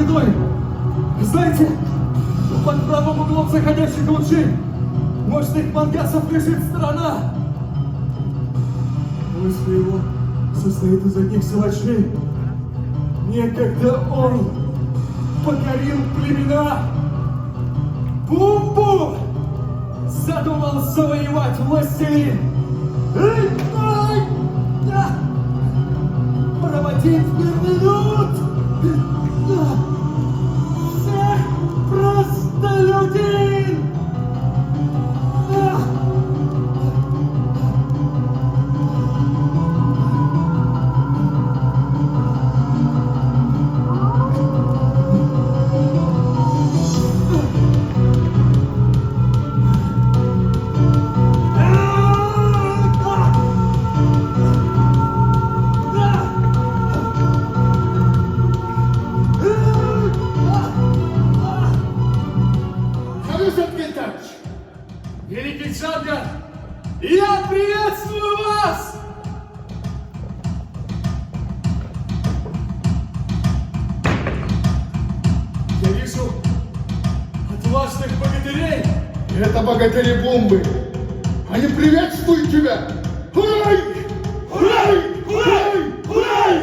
спиной. Знаете, под правым углом заходящих лучей мощных мангасов лежит страна. Мысли его состоит из одних силачей. Некогда он покорил племена. Бумбу задумал завоевать властелин. Проводить мирный люд. Всех простолюдин. Великий Джанго, я приветствую вас! Я вижу отважных богатырей. Это богатыри Бумбы. Они приветствуют тебя! Хурай! Хурай! Хурай! Хурай!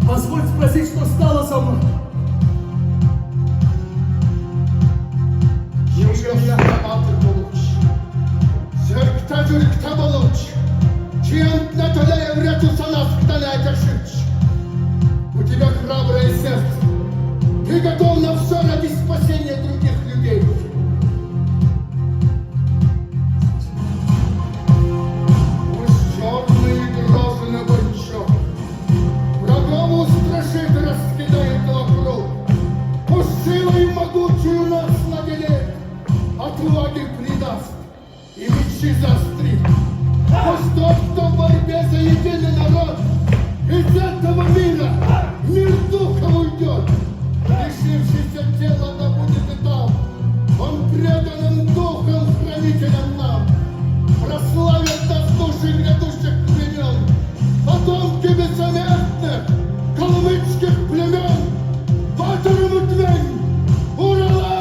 Позволь спросить, что стало со мной? Yaşamaya haber buluş. Zırkta buluş. Чьим-то толя вряту санас кталя жить. У тебя храброе сердце. Ты готов на все ради спасения других людей. Пусть черные грозы на бочок. Врагов устрашит, раскидает вокруг. Пусть силой могучую нас наделит, отваги придаст и мечи заострит. Пусть тот, кто в борьбе за единый народ, из этого мира мир духа уйдет. Лишившийся тела да будет и там, он преданным духом хранителем нам. Прославят нас души грядущих племен, потомки бессмертных калмыцких племен. Батыры Мутвень! Ура!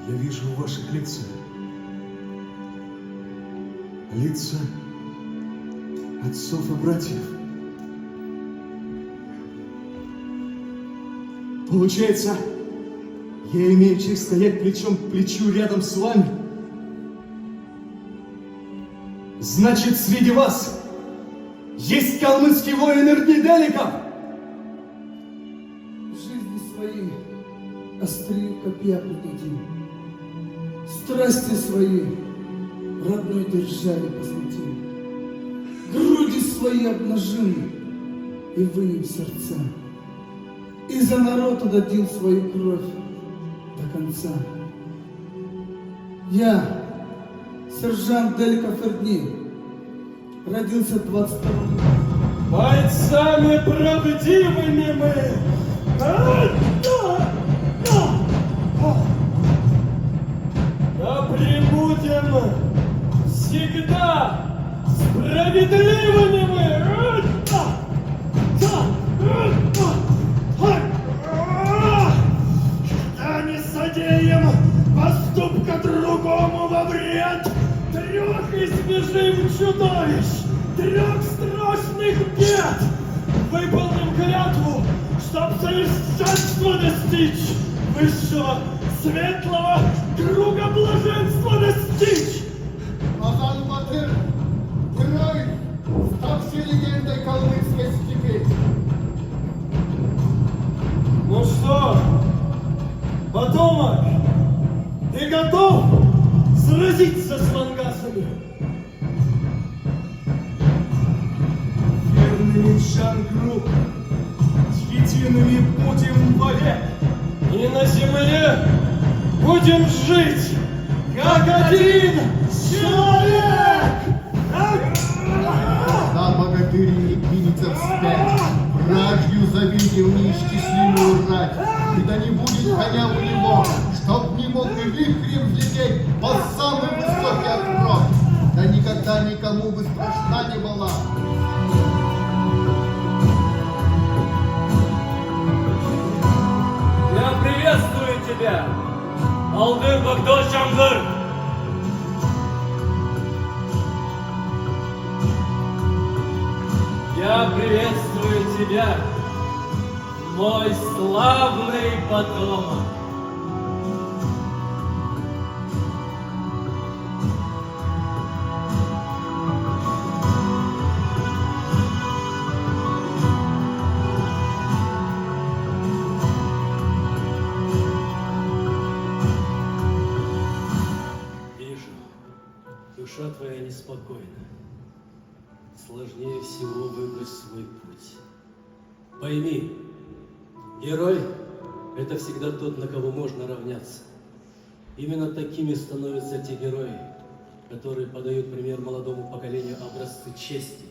Я вижу в ваших лицах лица отцов и братьев. Получается, я имею честь стоять плечом к плечу рядом с вами. Значит, среди вас есть калмыцкий воин Эрдниделиков. Жизни свои острые копья прикатил, страсти свои родной державе посвятил, груди свои обнажил и вынем сердца, и за народ отдадил свою кровь до конца. Я, сержант Деликов Эрдни, родился 22 Бойцами правдивыми мы! Да пребудем всегда справедливыми мы! Да не содеем поступка другому во вред! Трех избежим чудовищ, трех страшных бед! Выполним клятву, чтоб совершенства достичь, высшего, светлого круга блаженства достичь! Азан Батыр, герой, ставший легендой калмыцкой степи. Ну что, потомок, Ты готов сразиться с мангасами? Верными Чангру, едиными будем вовек. И на земле будем жить, как один человек! Да, богатырь не двинется вспять, вражью завидев неисчислимую рать. И да не будет коня у него, чтоб не мог и вихрем взлететь по самый высокий открой. Да никогда никому бы страшна не была. Я приветствую тебя, Алдын Багдо Чамгыр! Я приветствую тебя, мой славный потомок! Вижу, душа твоя неспокойна. Сложнее всего выбрать свой путь. Пойми, герой – это всегда тот, на кого можно равняться. Именно такими становятся те герои, которые подают пример молодому поколению образцы чести,